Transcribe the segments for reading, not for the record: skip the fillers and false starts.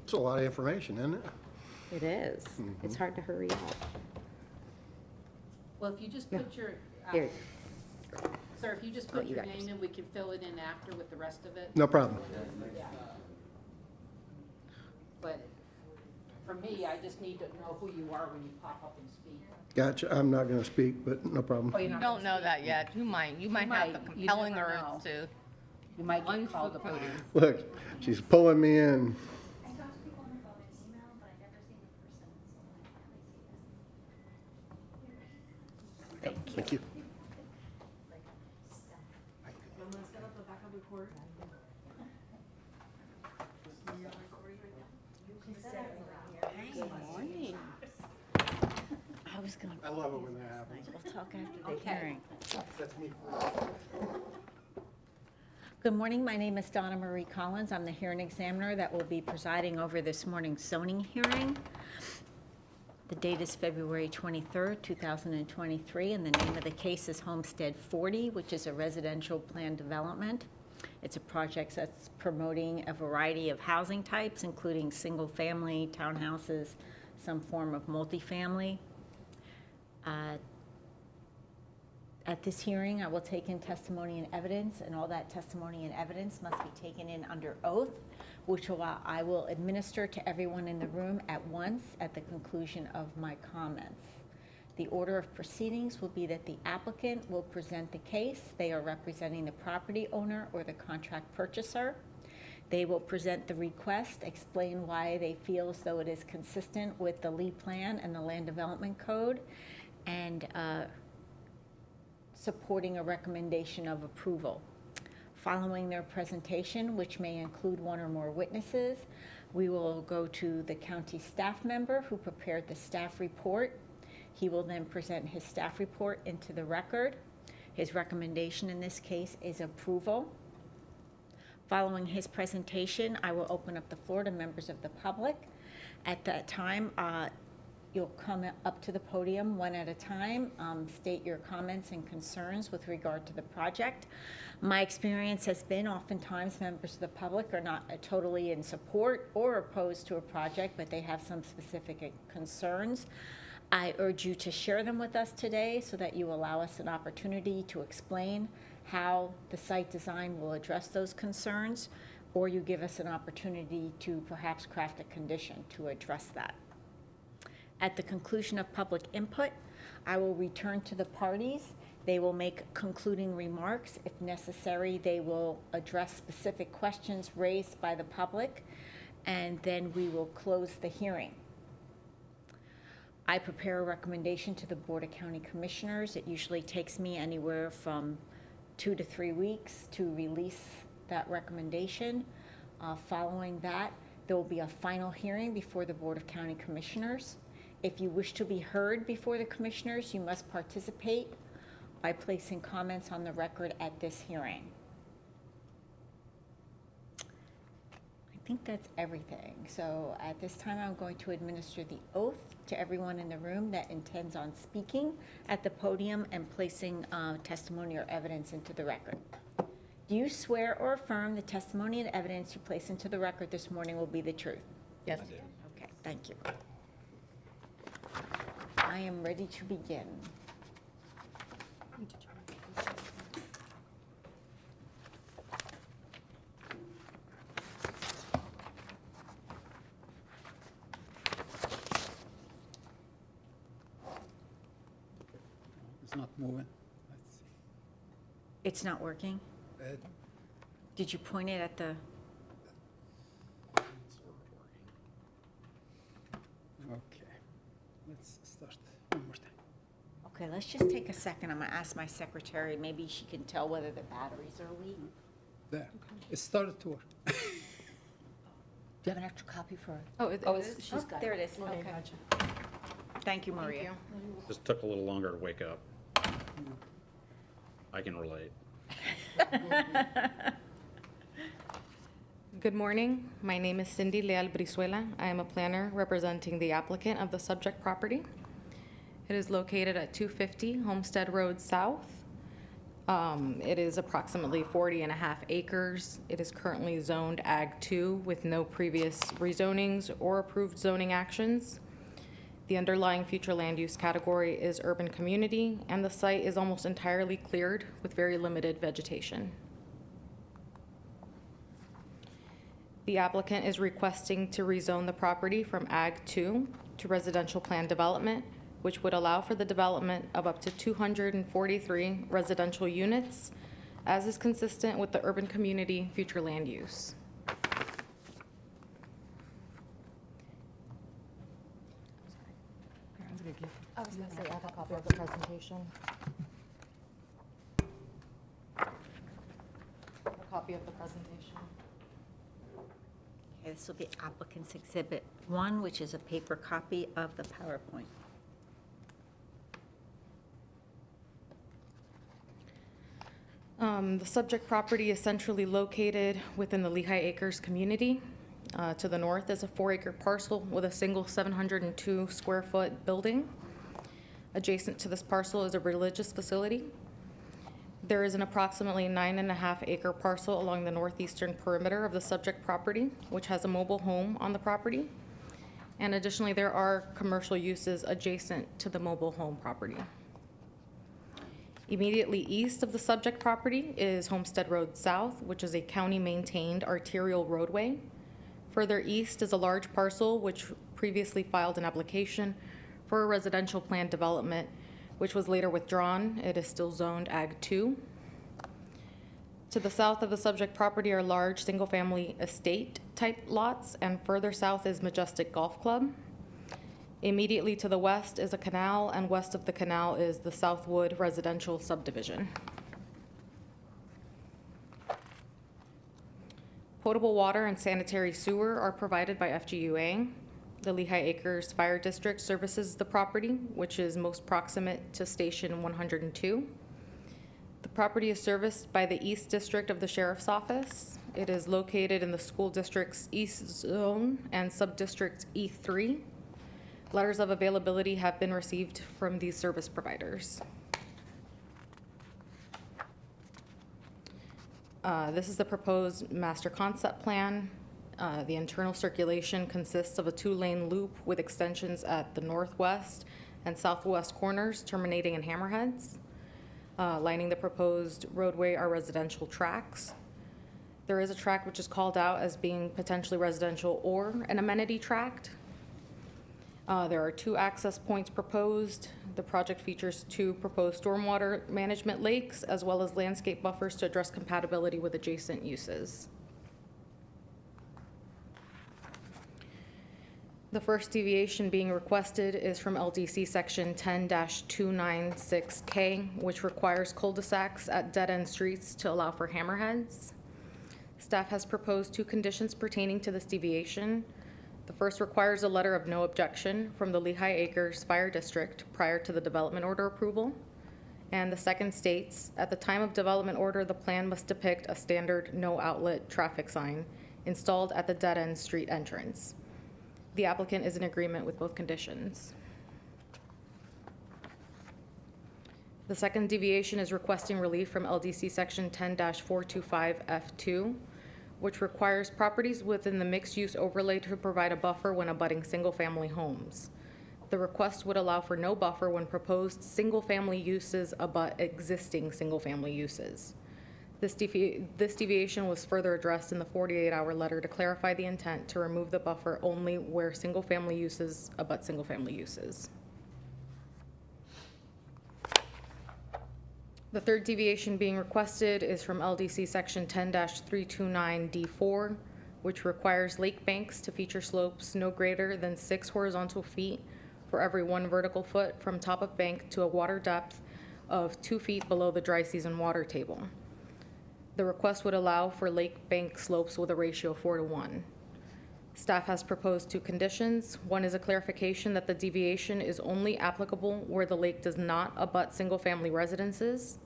It's a lot of information, isn't it? It is. It's hard to hurry up. Well, if you just put your, Here, sir, if you just Oh, put you your got name in, we can fill it in after with the rest of it. No problem. Yeah. But for me, I just need to know who you are when you pop up and speak. Gotcha. I'm not going to speak, but no problem. Oh, you're You not don't gonna know that yet. You might have the might. You compelling never urge know. to. You might get called upon. Look, she's pulling me in. I talk to people on the phone and email, but I've never seen the person, so I can't really see this. Thank you. I'm gonna set up a backup record. good morning. I was going to. I love it when that happens. We'll talk after the Okay. hearing. That's me. Good morning. My name is Donna Marie Collins. I'm the hearing examiner that will be presiding over this morning's zoning hearing. The date is February 23rd, 2023, and the name of the case is Homestead 40, which is a residential plan development. It's a project that's promoting a variety of housing types, including single-family, townhouses, some form of multifamily. At this hearing, I will take in testimony and evidence, and all that testimony and evidence must be taken in under oath, which I will administer to everyone in the room at once at the conclusion of my comments. The order of proceedings will be that the applicant will present the case. They are representing the property owner or the contract purchaser. They will present the request, explain why they feel as though it is consistent with the Lee Plan and the Land Development Code, and supporting a recommendation of approval. Following their presentation, which may include one or more witnesses, we will go to the county staff member who prepared the staff report. He will then present his staff report into the record. His recommendation in this case is approval. Following his presentation, I will open up the floor to members of the public. At that time, you'll come up to the podium one at a time, state your comments and concerns with regard to the project. My experience has been oftentimes members of the public are not totally in support or opposed to a project, but they have some specific concerns. I urge you to share them with us today so that you allow us an opportunity to explain how the site design will address those concerns, or you give us an opportunity to perhaps craft a condition to address that. At the conclusion of public input, I will return to the parties. They will make concluding remarks. If necessary, they will address specific questions raised by the public, and then we will close the hearing. I prepare a recommendation to the Board of County Commissioners. It usually takes me anywhere from 2 to 3 weeks to release that recommendation. Following that, there will be a final hearing before the Board of County Commissioners. If you wish to be heard before the commissioners, you must participate by placing comments on the record at this hearing. I think that's everything. So at this time, I'm going to administer the oath to everyone in the room that intends on speaking at the podium and placing testimony or evidence into the record. Do you swear or affirm the testimony and evidence you place into the record this morning will be the truth? Yes. Okay, thank you. I am ready to begin. It's not moving. Let's see. It's not working? Did you point it at the, Okay, let's start one more time. okay, let's just take a second. I'm gonna ask my secretary, maybe she can tell whether the batteries are weak. There, it started to work. Do you have an extra copy for it? Oh, it is? She's got There it. it is. Okay. Okay. Thank you, Maria. you. Just took a little longer to wake up. I can relate. Good morning. My name is Cindy Leal Brizuela. I am a planner representing the applicant of the subject property. It is located at 250 Homestead Road South. It is approximately 40 and a half acres. It is currently zoned Ag 2 with no previous rezonings or approved zoning actions. The underlying future land use category is urban community, and the site is almost entirely cleared with very limited vegetation. The applicant is requesting to rezone the property from Ag 2 to residential plan development, which would allow for the development of up to 243 residential units, as is consistent with the urban community future land use. I was going to say, I have a copy of the presentation. A copy of the presentation. Okay, this will be applicant's Exhibit 1, which is a paper copy of the PowerPoint. The subject property is centrally located within the Lehigh Acres community. To the north is a 4-acre parcel with a single 702 square foot building. Adjacent to this parcel is a religious facility. There is an approximately 9.5 acre parcel along the northeastern perimeter of the subject property, which has a mobile home on the property. And additionally, there are commercial uses adjacent to the mobile home property. Immediately east of the subject property is Homestead Road South, which is a county-maintained arterial roadway. Further east is a large parcel which previously filed an application for a residential plan development, which was later withdrawn. It is still zoned Ag 2. To the south of the subject property are large single-family estate-type lots, and further south is Majestic Golf Club. Immediately to the west is a canal, and west of the canal is the Southwood residential subdivision. Potable water and sanitary sewer are provided by FGUA. The Lehigh Acres Fire District services the property, which is most proximate to Station 102. The property is serviced by the East District of the Sheriff's Office. It is located in the school district's East Zone and Subdistrict E3. Letters of availability have been received from these service providers. This is the proposed master concept plan. The internal circulation consists of a 2-lane loop with extensions at the northwest and southwest corners terminating in hammerheads. Lining the proposed roadway are residential tracks. There is a tract which is called out as being potentially residential or an amenity tract. There are 2 access points proposed. The project features 2 proposed stormwater management lakes, as well as landscape buffers to address compatibility with adjacent uses. The first deviation being requested is from LDC Section 10-296K, which requires cul-de-sacs at dead-end streets to allow for hammerheads. Staff has proposed 2 conditions pertaining to this deviation. The first requires a letter of no objection from the Lehigh Acres Fire District prior to the development order approval. And the second states, at the time of development order, the plan must depict a standard no outlet traffic sign installed at the dead-end street entrance. The applicant is in agreement with both conditions. The second deviation is requesting relief from LDC Section 10-425F2, which requires properties within the mixed-use overlay to provide a buffer when abutting single-family homes. The request would allow for no buffer when proposed single-family uses abut existing single-family uses. This deviation was further addressed in the 48-hour letter to clarify the intent to remove the buffer only where single-family uses abut single-family uses. The third deviation being requested is from LDC Section 10-329D4, which requires lake banks to feature slopes no greater than 6 horizontal feet for every 1 vertical foot from top of bank to a water depth of 2 feet below the dry season water table. The request would allow for lake bank slopes with a ratio of 4:1. Staff has proposed 2 conditions. One is a clarification that the deviation is only applicable where the lake does not abut single-family residences.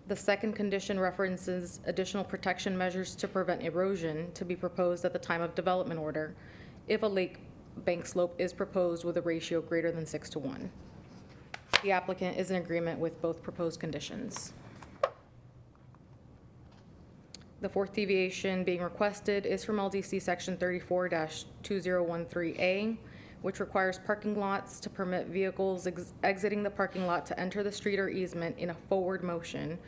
The second condition references additional protection measures to prevent erosion to be proposed at the time of development order if a lake bank slope is proposed with a ratio greater than 6:1. The applicant is in agreement with both proposed conditions. The fourth deviation being requested is from LDC Section 34-2013A, which requires parking lots to permit vehicles exiting the parking lot to enter the street or easement in a forward motion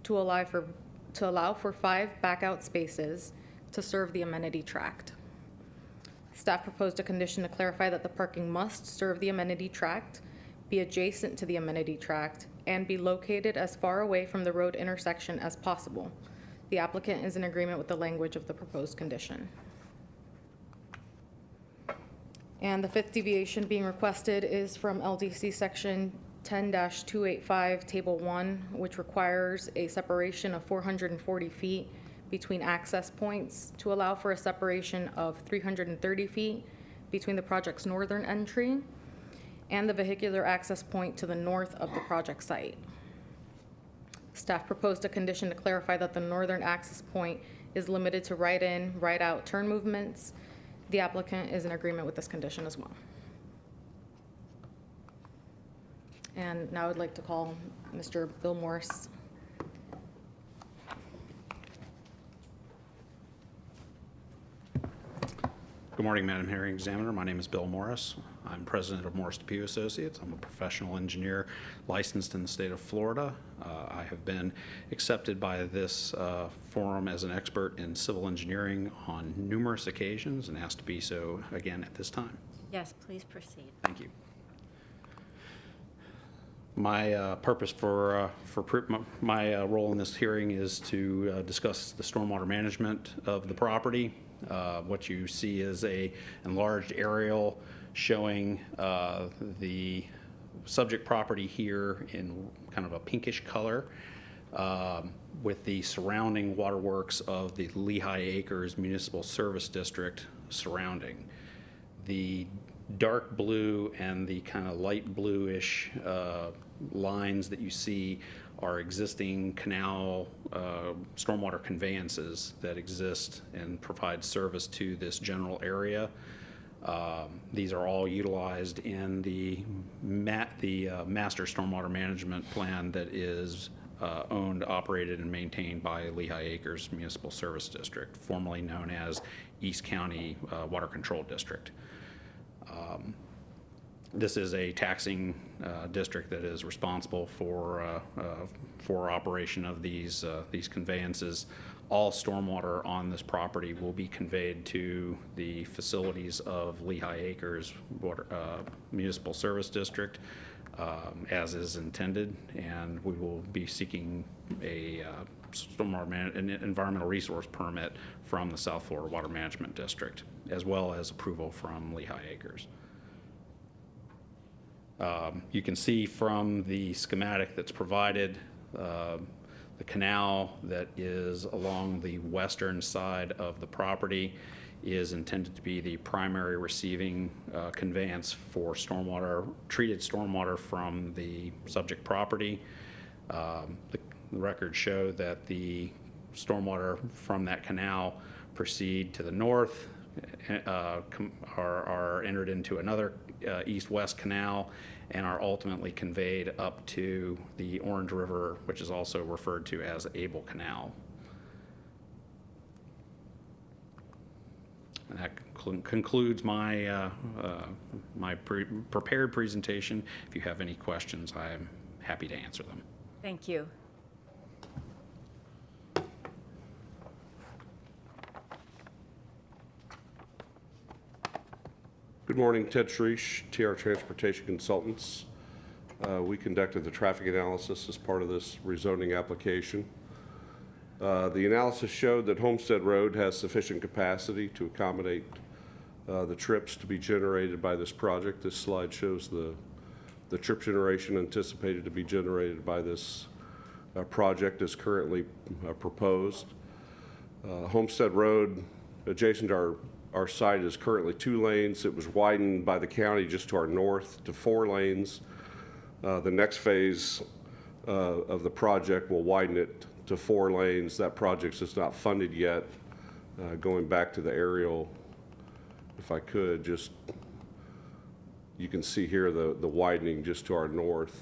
to allow for 5 backout spaces to serve the amenity tract. Staff proposed a condition to clarify that the parking must serve the amenity tract, be adjacent to the amenity tract, and be located as far away from the road intersection as possible. The applicant is in agreement with the language of the proposed condition. And the fifth deviation being requested is from LDC Section 10-285, Table 1, which requires a separation of 440 feet between access points to allow for a separation of 330 feet between the project's northern entry and the vehicular access point to the north of the project site. Staff proposed a condition to clarify that the northern access point is limited to right-in, right-out turn movements. The applicant is in agreement with this condition as well. And now I'd like to call Mr. Bill Morris. Good morning, Madam Hearing Examiner. My name is Bill Morris. I'm president of Morris DePue Associates. I'm a professional engineer licensed in the state of Florida. I have been accepted by this forum as an expert in civil engineering on numerous occasions and asked to be so again at this time. Yes, please proceed. Thank you. My purpose for my role in this hearing is to discuss the stormwater management of the property. What you see is an enlarged aerial showing the subject property here in kind of a pinkish color with the surrounding waterworks of the Lehigh Acres Municipal Service District surrounding. The dark blue and the kind of light bluish lines that you see are existing canal stormwater conveyances that exist and provide service to this general area. These are all utilized in the master stormwater management plan that is owned, operated, and maintained by Lehigh Acres Municipal Service District, formerly known as East County Water Control District. This is a taxing district that is responsible for operation of these conveyances. All stormwater on this property will be conveyed to the facilities of Lehigh Acres Municipal Service District as is intended, and we will be seeking a an environmental resource permit from the South Florida Water Management District, as well as approval from Lehigh Acres. You can see from the schematic that's provided, the canal that is along the western side of the property is intended to be the primary receiving conveyance for treated stormwater from the subject property. The records show that the stormwater from that canal proceed to the north, are entered into another east-west canal, and are ultimately conveyed up to the Orange River, which is also referred to as Able Canal. And that concludes my prepared presentation. If you have any questions, I am happy to answer them. Thank you. Good morning, Ted Shreesh, TR Transportation Consultants. We conducted the traffic analysis as part of this rezoning application. The analysis showed that Homestead Road has sufficient capacity to accommodate the trips to be generated by this project. This slide shows the trip generation anticipated to be generated by this project as currently proposed. Homestead Road, adjacent to our site, is currently 2 lanes. It was widened by the county just to our north to 4 lanes. The next phase of the project will widen it to 4 lanes. That project is not funded yet. Going back to the aerial, if I could, just you can see here the widening just to our north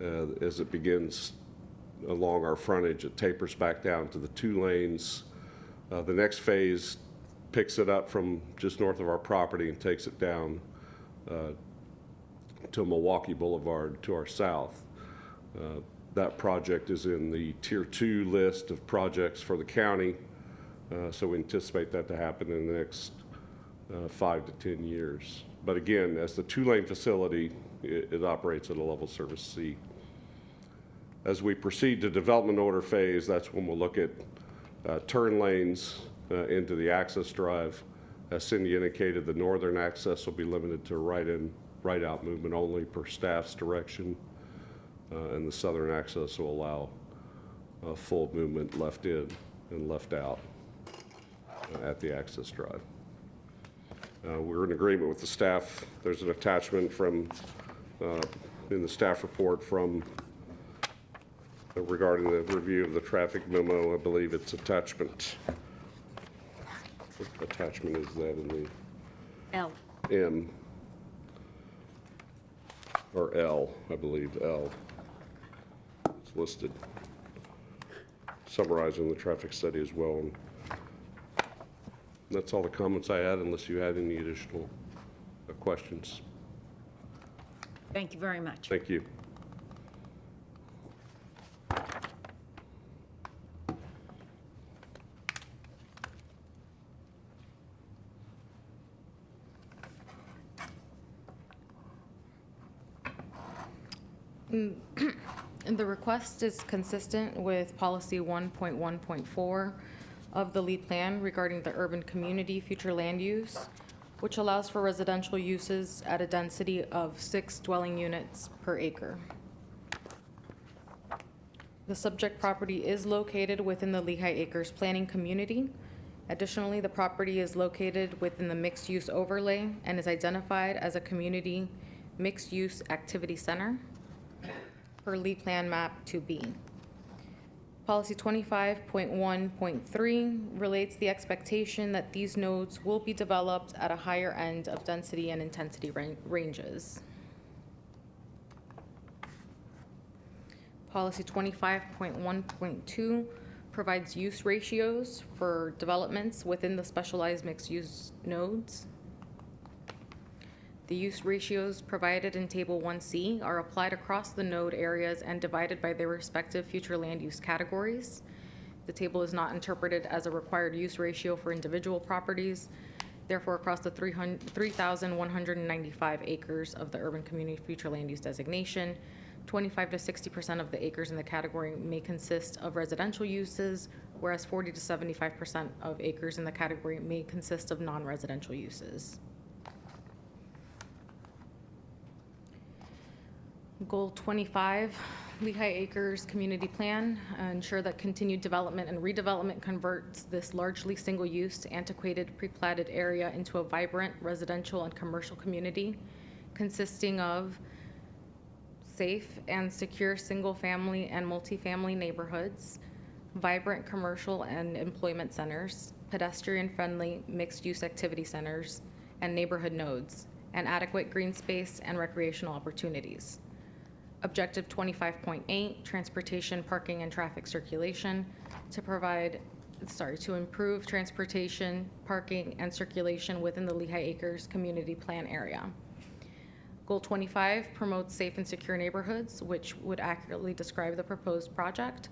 as it begins along our frontage. It tapers back down to the 2 lanes. The next phase picks it up from just north of our property and takes it down to Milwaukee Boulevard to our south. That project is in the Tier 2 list of projects for the county, so we anticipate that to happen in the next 5 to 10 years. But again, as the 2-lane facility, it operates at a level service C. As we proceed to development order phase, that's when we'll look at turn lanes into the access drive. As Cindy indicated, the northern access will be limited to right-in, right-out movement only per staff's direction, and the southern access will allow full movement left in and left out at the access drive. We're in agreement with the staff. There's an attachment from in the staff report from regarding the review of the traffic memo. I believe it's attachment. What attachment is that in the L. M or L? I believe L. It's listed, summarizing the traffic study as well. And that's all the comments I had, unless you had any additional questions. Thank you very much. Thank you. The request is consistent with policy 1.1.4 of the LEED plan regarding the urban community future land use, which allows for residential uses at a density of 6 dwelling units per acre. The subject property is located within the Lehigh Acres planning community. Additionally, the property is located within the mixed-use overlay and is identified as a community mixed-use activity center per LEED Plan Map 2B. Policy 25.1.3 relates the expectation that these nodes will be developed at a higher end of density and intensity ranges. Policy 25.1.2 provides use ratios for developments within the specialized mixed-use nodes. The use ratios provided in Table 1C are applied across the node areas and divided by their respective future land use categories. The table is not interpreted as a required use ratio for individual properties. Therefore, across the 3,195 acres of the urban community future land use designation, 25 to 60% of the acres in the category may consist of residential uses, whereas 40 to 75% of acres in the category may consist of non-residential uses. Goal 25, Lehigh Acres Community Plan, ensure that continued development and redevelopment converts this largely single-use, antiquated, pre-platted area into a vibrant residential and commercial community consisting of safe and secure single-family and multifamily neighborhoods, vibrant commercial and employment centers, pedestrian-friendly mixed-use activity centers, and neighborhood nodes, and adequate green space and recreational opportunities. Objective 25.8, transportation, parking, and traffic circulation, to improve transportation, parking, and circulation within the Lehigh Acres Community Plan area. Goal 25 promotes safe and secure neighborhoods, which would accurately describe the proposed project.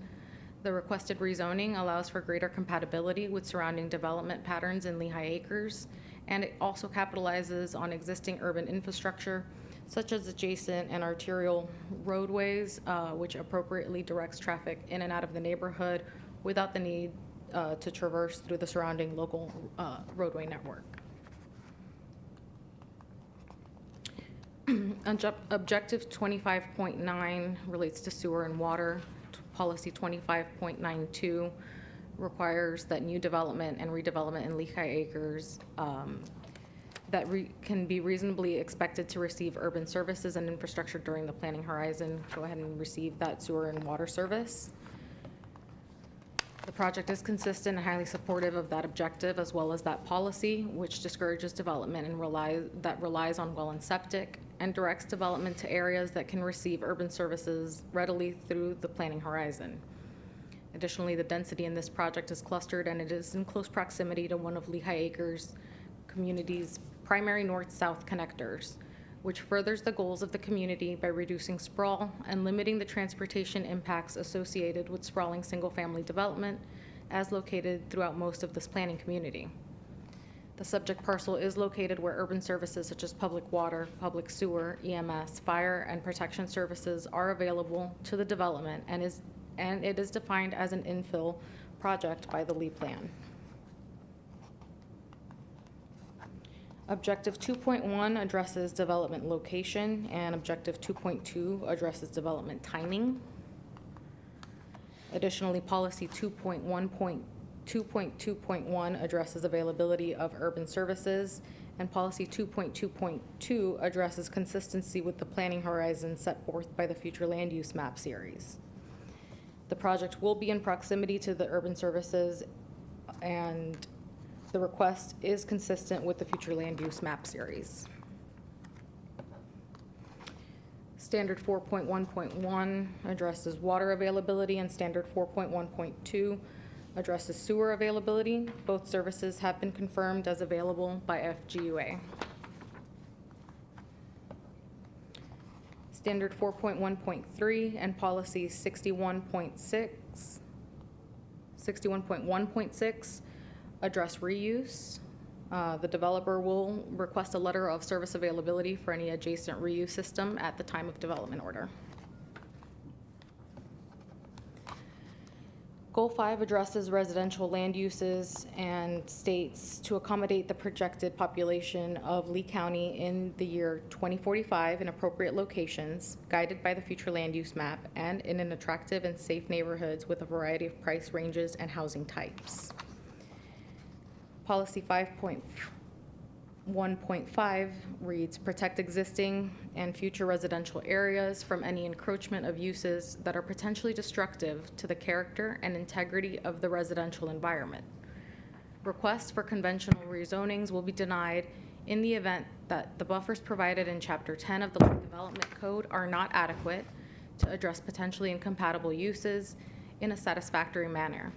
The requested rezoning allows for greater compatibility with surrounding development patterns in Lehigh Acres, and it also capitalizes on existing urban infrastructure, such as adjacent and arterial roadways, which appropriately directs traffic in and out of the neighborhood without the need to traverse through the surrounding local roadway network. Objective 25.9 relates to sewer and water. Policy 25.92 requires that new development and redevelopment in Lehigh Acres can be reasonably expected to receive urban services and infrastructure during the planning horizon go ahead and receive that sewer and water service. The project is consistent and highly supportive of that objective, as well as that policy, which discourages development and relies on well and septic and directs development to areas that can receive urban services readily through the planning horizon. Additionally, the density in this project is clustered and it is in close proximity to one of Lehigh Acres community's primary north-south connectors, which furthers the goals of the community by reducing sprawl and limiting the transportation impacts associated with sprawling single-family development as located throughout most of this planning community. The subject parcel is located where urban services such as public water, public sewer, EMS, fire, and protection services are available to the development and it is defined as an infill project by the Lee Plan. Objective 2.1 addresses development location, and Objective 2.2 addresses development timing. Additionally, Policy 2.2.1 addresses availability of urban services, and Policy 2.2.2 addresses consistency with the planning horizon set forth by the future land use map series. The project will be in proximity to the urban services, and the request is consistent with the future land use map series. Standard 4.1.1 addresses water availability, and Standard 4.1.2 addresses sewer availability. Both services have been confirmed as available by FGUA. Standard 4.1.3 and Policy 61.1.6 address reuse. The developer will request a letter of service availability for any adjacent reuse system at the time of development order. Goal 5 addresses residential land uses and states to accommodate the projected population of Lee County in the year 2045 in appropriate locations, guided by the future land use map, and in an attractive and safe neighborhoods with a variety of price ranges and housing types. Policy 5.1.5 reads, protect existing and future residential areas from any encroachment of uses that are potentially destructive to the character and integrity of the residential environment. Requests for conventional rezonings will be denied in the event that the buffers provided in Chapter 10 of the Land Development Code are not adequate to address potentially incompatible uses in a satisfactory manner.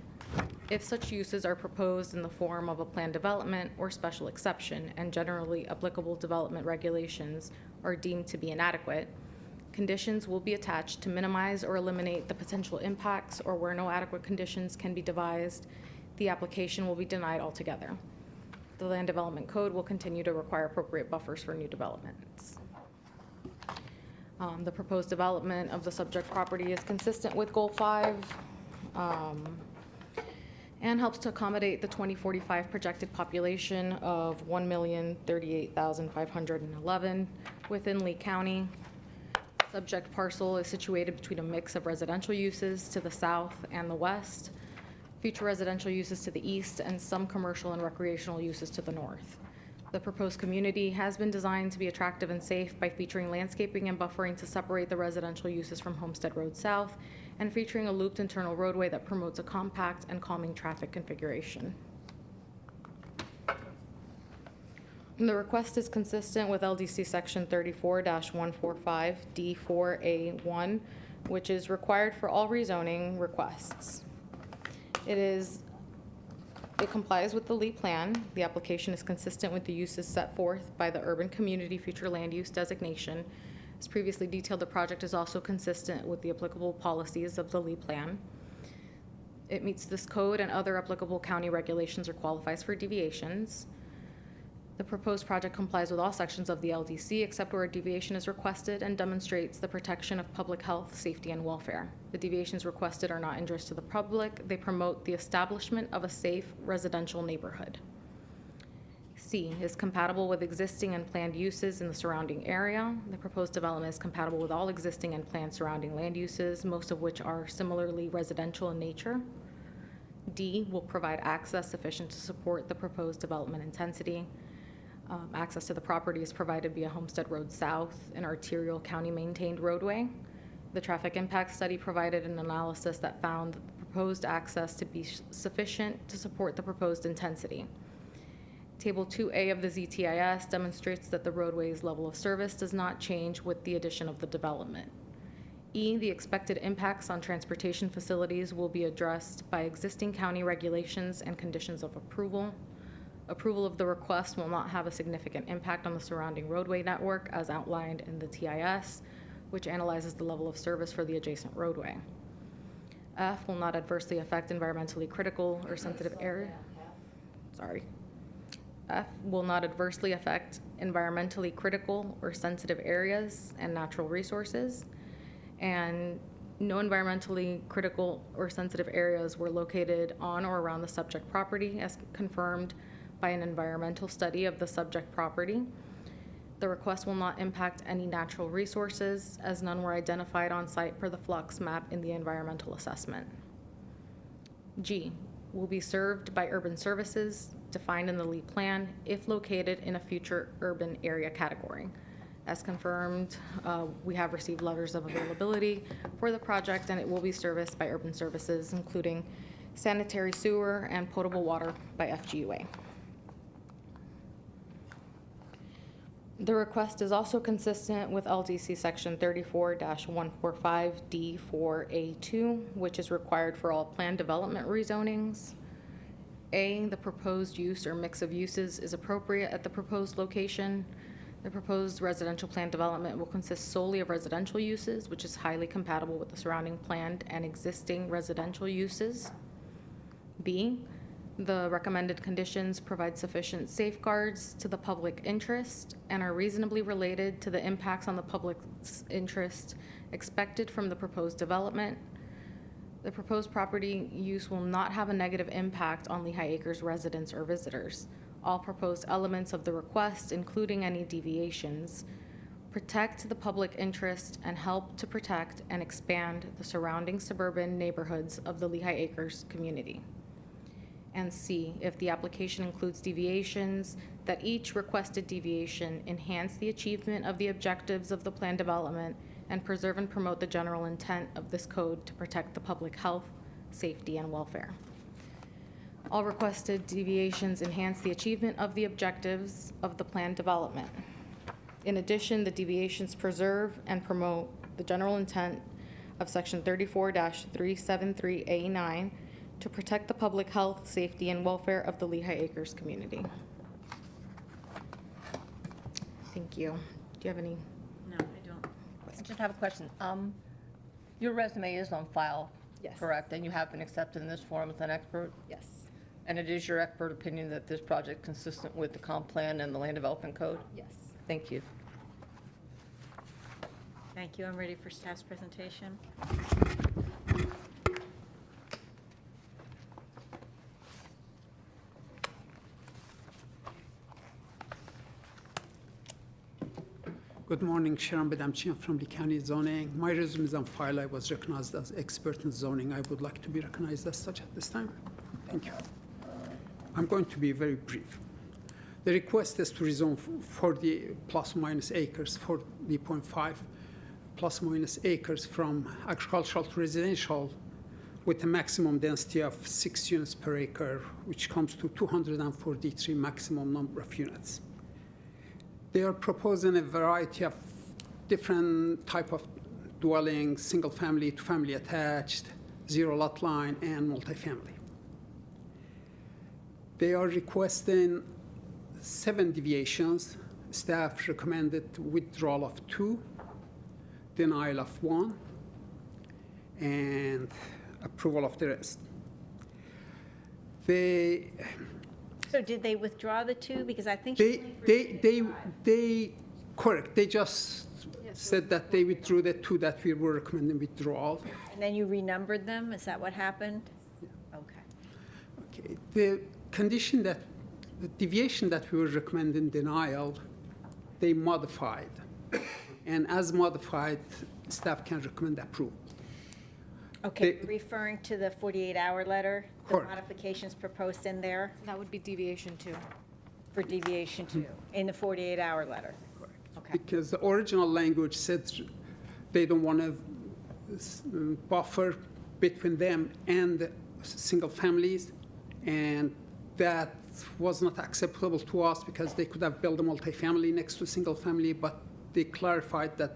If such uses are proposed in the form of a planned development or special exception and generally applicable development regulations are deemed to be inadequate, conditions will be attached to minimize or eliminate the potential impacts, or where no adequate conditions can be devised, the application will be denied altogether. The Land Development Code will continue to require appropriate buffers for new developments. The proposed development of the subject property is consistent with Goal 5. And helps to accommodate the 2045 projected population of 1,038,511 within Lee County. Subject parcel is situated between a mix of residential uses to the south and the west, future residential uses to the east, and some commercial and recreational uses to the north. The proposed community has been designed to be attractive and safe by featuring landscaping and buffering to separate the residential uses from Homestead Road South, and featuring a looped internal roadway that promotes a compact and calming traffic configuration. And the request is consistent with LDC Section 34-145 D4A1, which is required for all rezoning requests. It complies with the Lee Plan. The application is consistent with the uses set forth by the Urban Community Future Land Use Designation. As previously detailed, the project is also consistent with the applicable policies of the Lee Plan. It meets this code and other applicable county regulations or qualifies for deviations. The proposed project complies with all sections of the LDC except where a deviation is requested and demonstrates the protection of public health, safety, and welfare. The deviations requested are not injurious to the public. They promote the establishment of a safe residential neighborhood. C is compatible with existing and planned uses in the surrounding area. The proposed development is compatible with all existing and planned surrounding land uses, most of which are similarly residential in nature. D will provide access sufficient to support the proposed development intensity. Access to the property is provided via Homestead Road South, an arterial county-maintained roadway. The traffic impact study provided an analysis that found the proposed access to be sufficient to support the proposed intensity. Table 2A of the ZTIS demonstrates that the roadway's level of service does not change with the addition of the development. E, the expected impacts on transportation facilities will be addressed by existing county regulations and conditions of approval. Approval of the request will not have a significant impact on the surrounding roadway network as outlined in the TIS, which analyzes the level of service for the adjacent roadway. F, will not adversely affect environmentally critical or sensitive area. F, will not adversely affect environmentally critical or sensitive areas and natural resources. And no environmentally critical or sensitive areas were located on or around the subject property as confirmed by an environmental study of the subject property. The request will not impact any natural resources as none were identified on site per the flux map in the environmental assessment. G, will be served by urban services defined in the LEAP plan if located in a future urban area category. As confirmed, we have received letters of availability for the project and it will be serviced by urban services, including sanitary sewer and potable water by FGUA. The request is also consistent with LDC section 34-145D4A2, which is required for all planned development rezonings. A, the proposed use or mix of uses is appropriate at the proposed location. The proposed residential plan development will consist solely of residential uses, which is highly compatible with the surrounding planned and existing residential uses. B, the recommended conditions provide sufficient safeguards to the public interest and are reasonably related to the impacts on the public's interest expected from the proposed development. The proposed property use will not have a negative impact on Lehigh Acres residents or visitors. All proposed elements of the request, including any deviations, protect the public interest and help to protect and expand the surrounding suburban neighborhoods of the Lehigh Acres community. And C, if the application includes deviations, that each requested deviation enhance the achievement of the objectives of the planned development and preserve and promote the general intent of this code to protect the public health, safety, and welfare. All requested deviations enhance the achievement of the objectives of the planned development. In addition, the deviations preserve and promote the general intent of section 34-373A9 to protect the public health, safety, and welfare of the Lehigh Acres community. Thank you. Do you have any? No, I don't. I just have a question. Your resume is on file, Yes. correct? And you have been accepted in this forum as an expert? Yes. And it is your expert opinion that this project is consistent with the comp plan and the land development code? Yes. Thank you. Thank you. I'm ready for staff's presentation. Good morning, Sharon Bedamchian from the county zoning. My resume is on file. I was recognized as expert in zoning. I would like to be recognized as such at this time. Thank you. I'm going to be very brief. The request is to rezone 40 plus or minus acres, 40.5 plus or minus acres from agricultural to residential with a maximum density of 6 units per acre, which comes to 243 maximum number of units. They are proposing a variety of different type of dwellings, single family to family attached, zero lot line, and multifamily. They are requesting 7 deviations. Staff recommended withdrawal of 2, denial of 1, and approval of the rest. So did they withdraw the 2? Because I think They correct. They just said that they withdrew the 2 that we were recommending withdrawal. And then you renumbered them? Is that what happened? Okay. Okay. The condition that, the deviation that we were recommending denial, they modified. And as modified, staff can recommend approval. Okay, referring to the 48-hour letter, the Correct. modifications proposed in there That would be deviation 2. for deviation 2, in the 48-hour letter? Correct. Okay. Because the original language said they don't want to buffer between them and the single families, and that was not acceptable to us because they could have built a multifamily next to single family, but they clarified that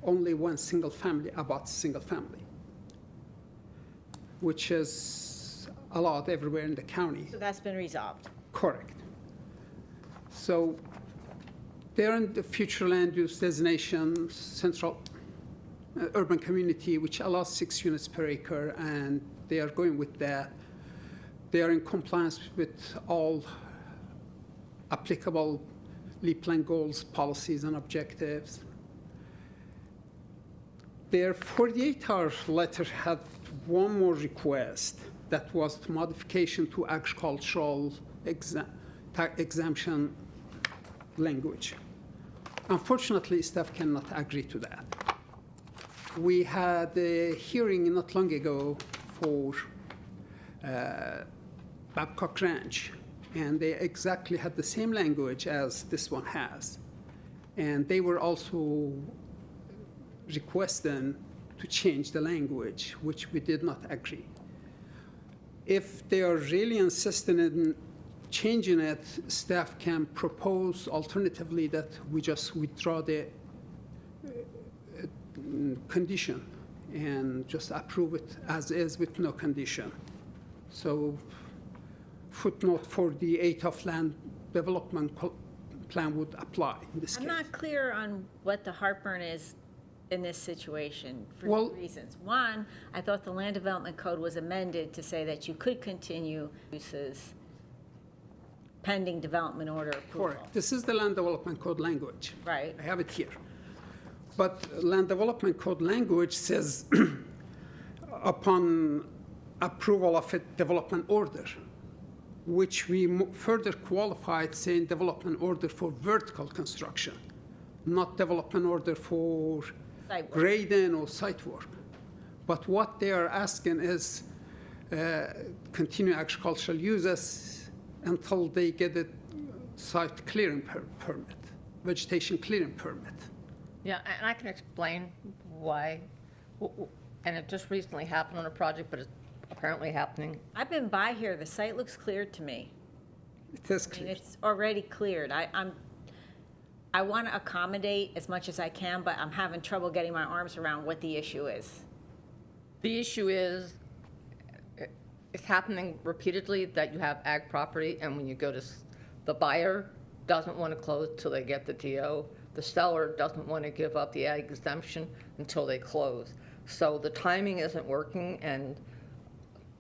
only one single family abuts single family, which is allowed everywhere in the county. So that's been resolved. Correct. So they're in the future land use designation, central urban community, which allows 6 units per acre, and they are going with that. They are in compliance with all applicable LEAP plan goals, policies, and objectives. Their 48-hour letter had one more request that was the modification to agricultural exemption language. Unfortunately, staff cannot agree to that. We had a hearing not long ago for Babcock Ranch, and they exactly had the same language as this one has. And they were also requesting to change the language, which we did not agree. If they are really insisting in changing it, staff can propose alternatively that we just withdraw the condition and just approve it as is with no condition. So footnote 48 of land development plan would apply in this I'm case. not clear on what the heartburn is in this situation for Well- two reasons. One, I thought the land development code was amended to say that you could continue uses pending development order approval. Correct. This is the land development code language. Right. I have it here. But land development code language says upon approval of a development order, which we further qualified saying development order for vertical construction, not development order for Site work. grading or site work. But what they are asking is continue agricultural uses until they get a site clearing permit, vegetation clearing permit. Yeah, and I can explain why, and it just recently happened on a project, but it's apparently happening. I've been by here, the site looks cleared to me. It is I mean, clear. it's already cleared. I want to accommodate as much as I can, but I'm having trouble getting my arms around what the issue is. The issue is, it's happening repeatedly that you have ag property, and when you go to, the buyer doesn't want to close till they get the DO. The seller doesn't want to give up the ag exemption until they close. So the timing isn't working, and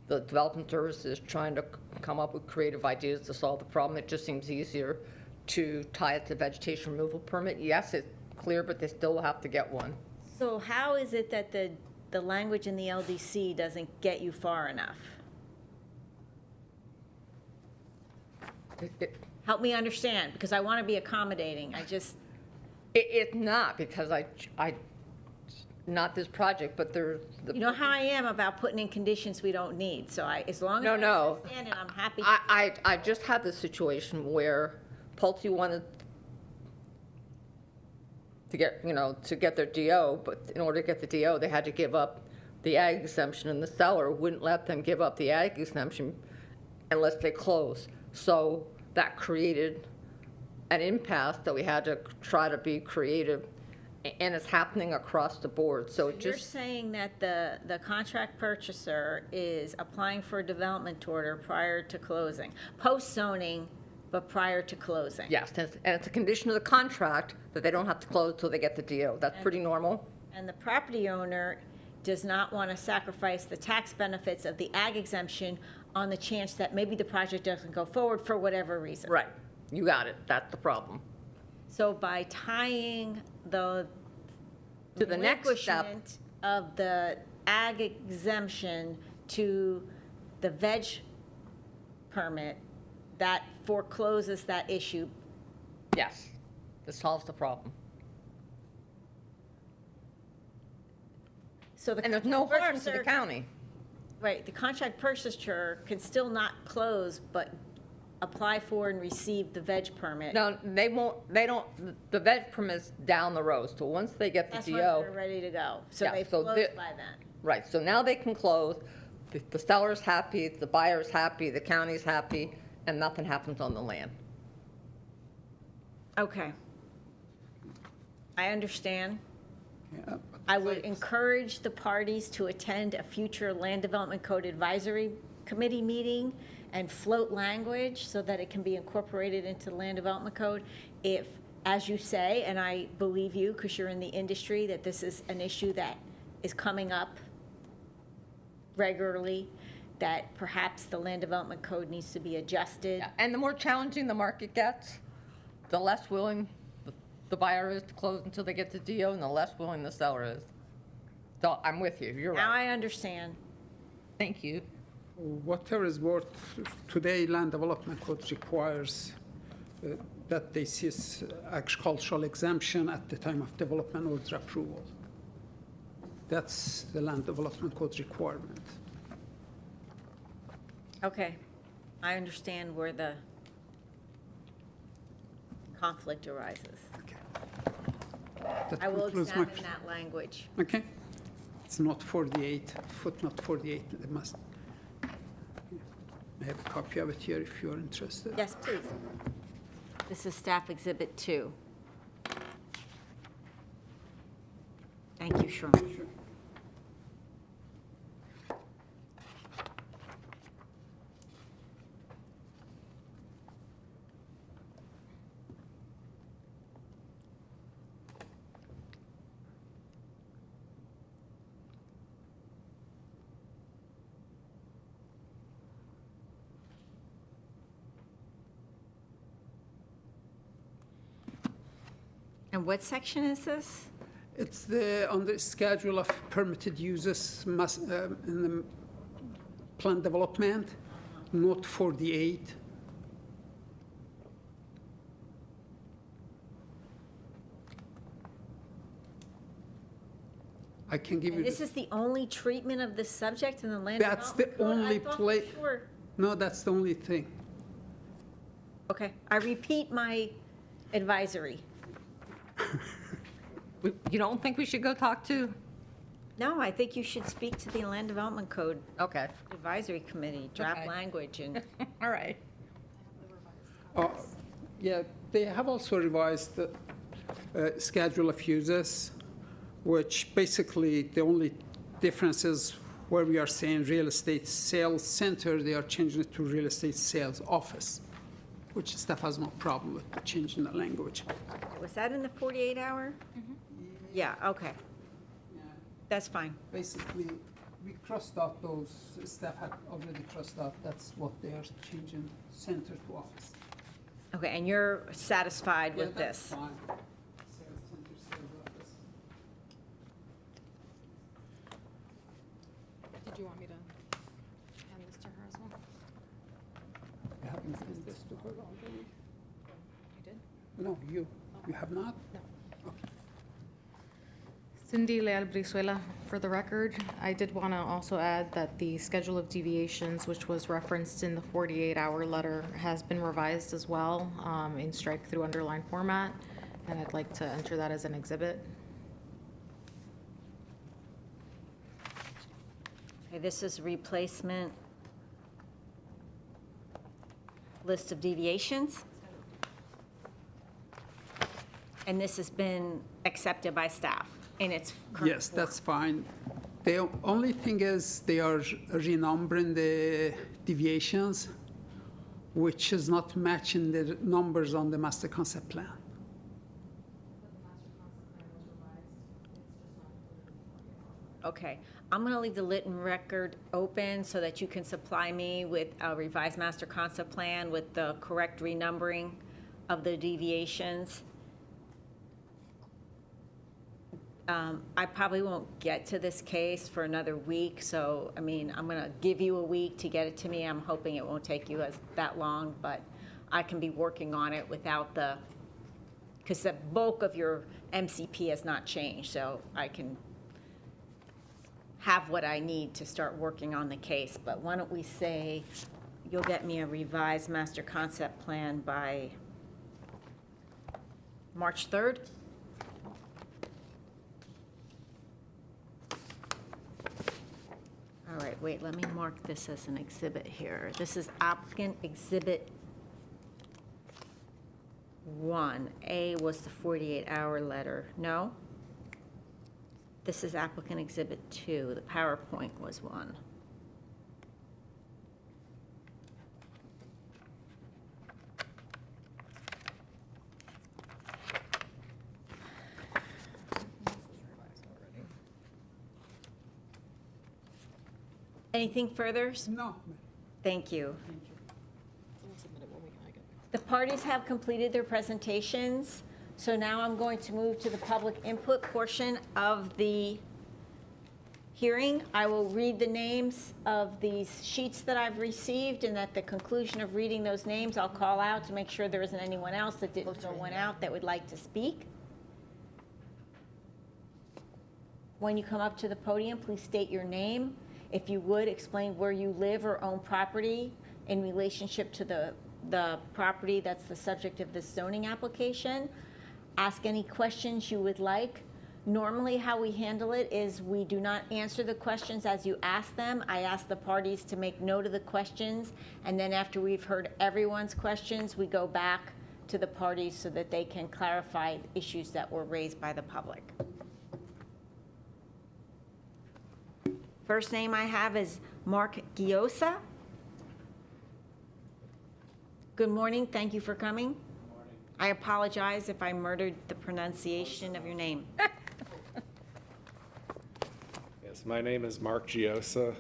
the development service is trying to come up with creative ideas to solve the problem. It just seems easier to tie it to vegetation removal permit. Yes, it's clear, but they still have to get one. So how is it that the language in the LDC doesn't get you far enough? Help me understand, because I want to be accommodating. It's not, because I, not this project, but there's the. You know how I am about putting in conditions we don't need, so as long as I No. understand it, I'm happy. I just had this situation where Pulte wanted to get, to get their DO, but in order to get the DO, they had to give up the ag exemption, and the seller wouldn't let them give up the ag exemption unless they close. So that created an impasse that we had to try to be creative, and it's happening across the board. So it You're just, saying that the contract purchaser is applying for a development order prior to closing, post-zoning, but prior to closing? yes, and it's a condition of the contract that they don't have to close till they get the DO. That's pretty normal. And the property owner does not want to sacrifice the tax benefits of the ag exemption on the chance that maybe the project doesn't go forward for whatever reason. Right, you got it, that's the problem. So by tying the To the next step. relinquishment of the ag exemption to the veg permit, that forecloses that issue. Yes, this solves the problem. So the And there's no contract harm to the purchaser- county. Right, the contract purchaser can still not close, but apply for and receive the veg permit. No, they won't, the veg permit's down the road, so once they get That's the when DO. they're ready to go. So Yeah, they've so closed the- by then. Right, so now they can close, the seller's happy, the buyer's happy, the county's happy, and nothing happens on the land. Okay. I understand. Yeah, I would encourage the parties to attend a future Land Development Code Advisory Committee meeting and float language so that it can be incorporated into the Land Development Code. If, as you say, and I believe you because you're in the industry, that this is an issue that is coming up regularly, that perhaps the Land Development Code needs to be adjusted. Yeah, and the more challenging the market gets, the less willing the buyer is to close until they get the DO, and the less willing the seller is. So I'm with you, you're Now right. I understand. Thank you. Whatever is worth, today Land Development Code requires that they cease agricultural exemption at the time of development order approval. That's the Land Development Code requirement. Okay, I understand where the conflict arises. Okay. That I will concludes my examine that language. Okay. It's not 48, footnote 48, it must. I have a copy of it here if you're interested. Yes, please. This is Staff Exhibit 2. Thank you, Sherman. Sure. And what section is this? It's on the schedule of permitted uses in the plan development, note 48. I can give you. And this is the only treatment of this subject in the land That's the development code? only I thought for place. sure. No, that's the only thing. Okay, I repeat my advisory. You don't think we should go talk to? No, I think you should speak to the Land Development Code Okay, Advisory Committee, draft Okay. language, and all right. Yeah, they have also revised the schedule of uses, which basically the only difference is where we are saying real estate sales center, they are changing it to real estate sales office, which staff has no problem with changing the language. was that in the 48-hour? Yeah, okay, that's fine. Basically, we crossed out those, staff had already crossed out, that's what they are changing, center to office. Okay, and you're satisfied with Yeah, that's this? fine. Sales center, sales office. Did you want me to hand this to her as well? You haven't sent this to her already? You did? No, you have not? No. Okay. Cindy Leal Brizuela, for the record. I did want to also add that the schedule of deviations, which was referenced in the 48-hour letter, has been revised as well in strike-through underline format, and I'd like to enter that as an exhibit. Okay, this is replacement list of deviations. And this has been accepted by staff in its current Yes, form. that's fine. The only thing is they are renumbering the deviations, which is not matching the numbers on the master concept plan. Okay, I'm going to leave the Lytton record open so that you can supply me with a revised master concept plan with the correct renumbering of the deviations. I probably won't get to this case for another week, so, I mean, I'm going to give you a week to get it to me. I'm hoping it won't take you that long, but I can be working on it without the, because the bulk of your MCP has not changed, so I can have what I need to start working on the case. But why don't we say you'll get me a revised master concept plan by March 3rd? All right, right, wait, let me mark this as an exhibit here. This is applicant exhibit 1. A was the 48-hour letter. No? This is applicant exhibit 2. The PowerPoint was 1. Anything further? No, Thank you. The parties have completed their presentations, so now I'm going to move to the public input portion of the hearing. I will read the names of these sheets that I've received, and at the conclusion of reading those names, I'll call out to make sure there isn't anyone else that didn't throw one out that would like to speak. When you come up to the podium, please state your name. If you would, explain where you live or own property in relationship to the property that's the subject of this zoning application. Ask any questions you would like. Normally, how we handle it is we do not answer the questions as you ask them. I ask the parties to make note of the questions, and then after we've heard everyone's questions, we go back to the parties so that they can clarify issues that were raised by the public. First name I have is Mark Giosa. Good morning, thank you for coming. Good morning. I apologize if I murdered the pronunciation of your name. Yes, my name is Mark Giosa.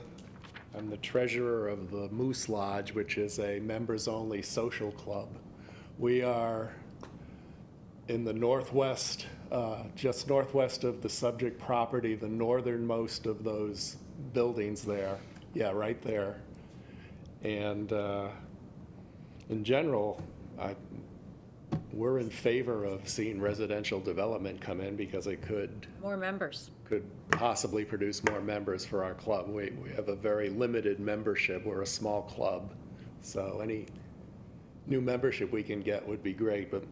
I'm the treasurer of the Moose Lodge, which is a members-only social club. We are in the northwest, just northwest of the subject property, the northernmost of those buildings there. Yeah, right there. And in general, we're in favor of seeing residential development come in because it could More members. possibly produce more members for our club. We have a very limited membership. We're a small club, so any new membership we can get would be great. But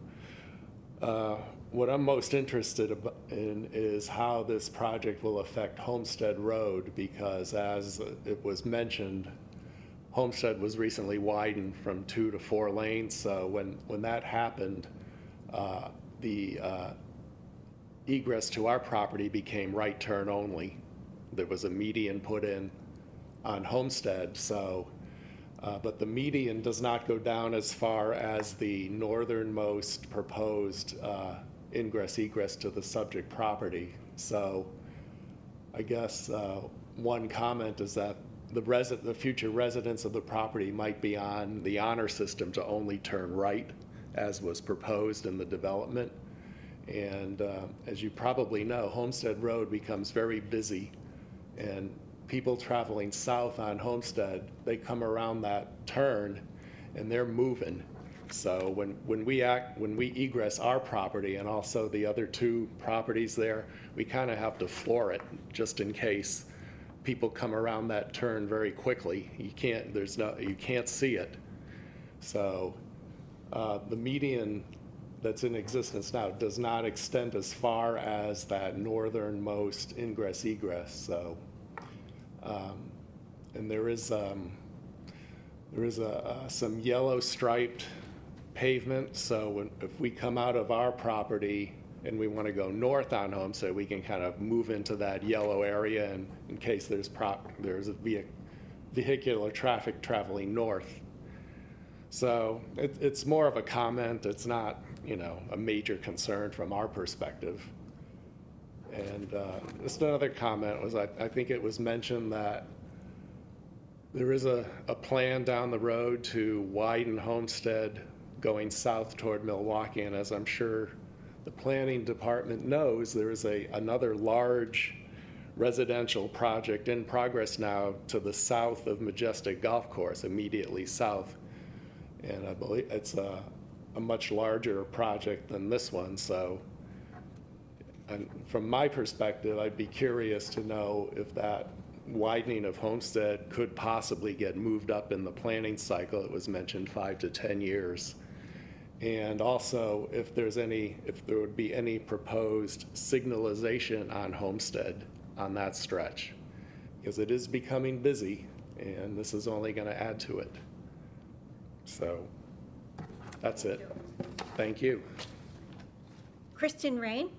what I'm most interested in is how this project will affect Homestead Road, because as it was mentioned, Homestead was recently widened from 2 to 4 lanes. So when that happened, the egress to our property became right turn only. There was a median put in on Homestead, so but the median does not go down as far as the northernmost proposed ingress egress to the subject property. So I guess one comment is that the future residents of the property might be on the honor system to only turn right, as was proposed in the development. And as you probably know, Homestead Road becomes very busy, and people traveling south on Homestead, they come around that turn and they're moving. So when we egress our property and also the other 2 properties there, we kind of have to floor it just in case people come around that turn very quickly. You can't see it. So the median that's in existence now does not extend as far as that northernmost ingress egress. So and there is some yellow striped pavement. So if we come out of our property and we want to go north on Homestead, we can kind of move into that yellow area, and in case there's a vehicular traffic traveling north. So it's more of a comment. It's not, a major concern from our perspective. And just another comment was I think it was mentioned that there is a plan down the road to widen Homestead going south toward Milwaukee, and as I'm sure the planning department knows, there is another large residential project in progress now to the south of Majestic Golf Course, immediately south. And I believe it's a much larger project than this one. So and from my perspective, I'd be curious to know if that widening of Homestead could possibly get moved up in the planning cycle. It was mentioned 5 to 10 years. And also if there would be any proposed signalization on Homestead on that stretch, because it is becoming busy, and this is only going to add to it. So that's it. Thank you. Kristen Rain?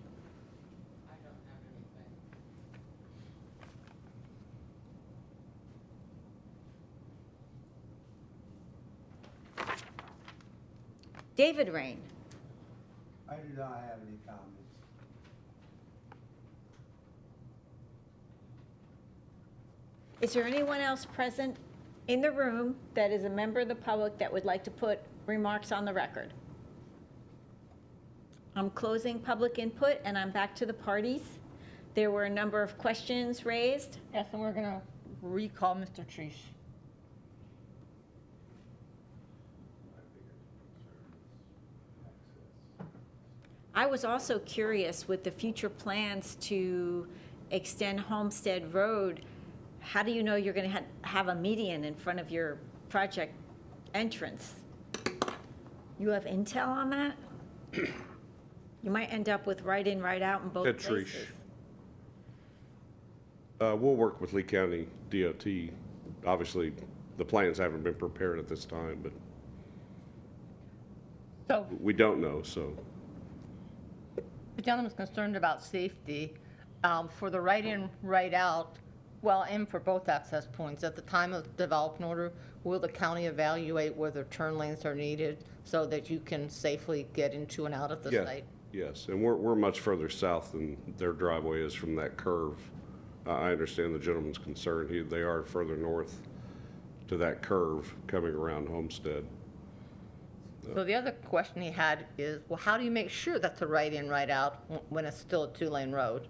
David Rain? I do not have any comments. Is there anyone else present in the room that is a member of the public that would like to put remarks on the record? I'm closing public input, and I'm back to the parties. There were a number of questions raised. Yes, and we're going to recall Mr. Trish. I was also curious with the future plans to extend Homestead Road. How do you know you're going to have a median in front of your project entrance? You have intel on that? You might end up with right in, right out in both Ed places. We'll work with Lee County DOT. Obviously, the plans haven't been prepared at this time, but So we don't know, so. the gentleman's concerned about safety. For the right in, right out, well, and for both access points, at the time of development order, will the county evaluate whether turn lanes are needed so that you can safely get into and out of the Yeah, site? yes, and we're much further south than their driveway is from that curve. I understand the gentleman's concern. They are further north to that curve coming around Homestead. So the other question he had is, well, how do you make sure that's a right in, right out when it's still a 2-lane road?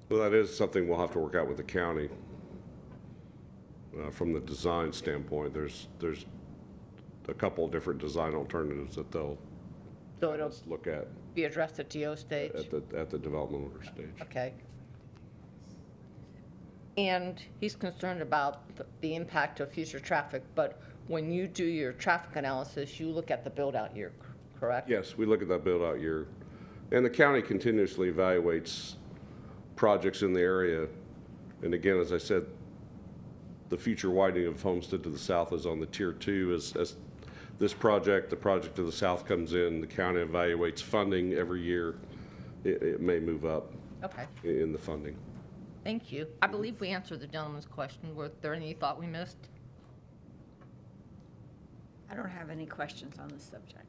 Well, that is something we'll have to work out with the county. From the design standpoint, there's a couple of different design alternatives that they'll So it'll look at be addressed at DO stage? at the development order stage. Okay. And he's concerned about the impact of future traffic, but when you do your traffic analysis, you look at the build-out year, correct? Yes, we look at that build-out year. And the county continuously evaluates projects in the area. And again, as I said, the future widening of Homestead to the south is on the tier 2. As this project, the project to the south comes in, the county evaluates funding every year. It may move up Okay, in the funding. thank you. I believe we answered the gentleman's question. Were there any you thought we missed? I don't have any questions on this subject.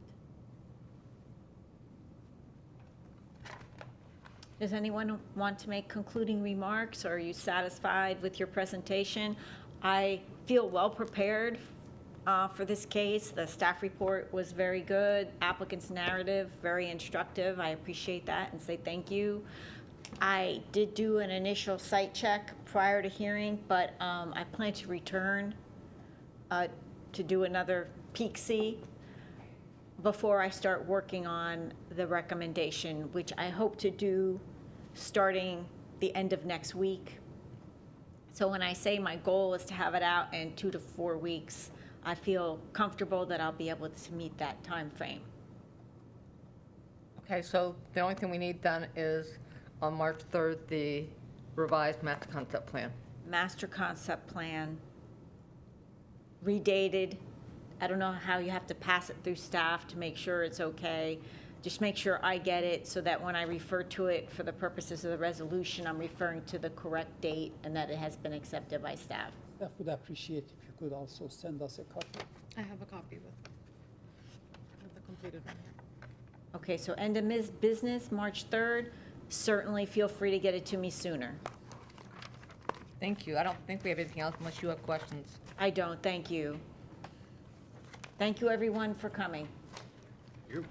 Does anyone want to make concluding remarks, or are you satisfied with your presentation? I feel well prepared for this case. The staff report was very good. Applicant's narrative, very instructive. I appreciate that and say thank you. I did do an initial site check prior to hearing, but I plan to return to do another peek see before I start working on the recommendation, which I hope to do starting the end of next week. So when I say my goal is to have it out in 2 to 4 weeks, I feel comfortable that I'll be able to meet that time frame. Okay, so the only thing we need then is on March 3rd, the revised master concept plan. Master concept plan, redated. I don't know how you have to pass it through staff to make sure it's okay. Just make sure I get it so that when I refer to it for the purposes of the resolution, I'm referring to the correct date and that it has been accepted by staff. Staff would appreciate if you could also send us a copy. I have a copy with the completed one here. Okay, so end of business, March 3rd. Certainly feel free to get it to me sooner. Thank you. I don't think we have anything else unless you have questions. I don't, thank you. Thank you, everyone, for coming. You.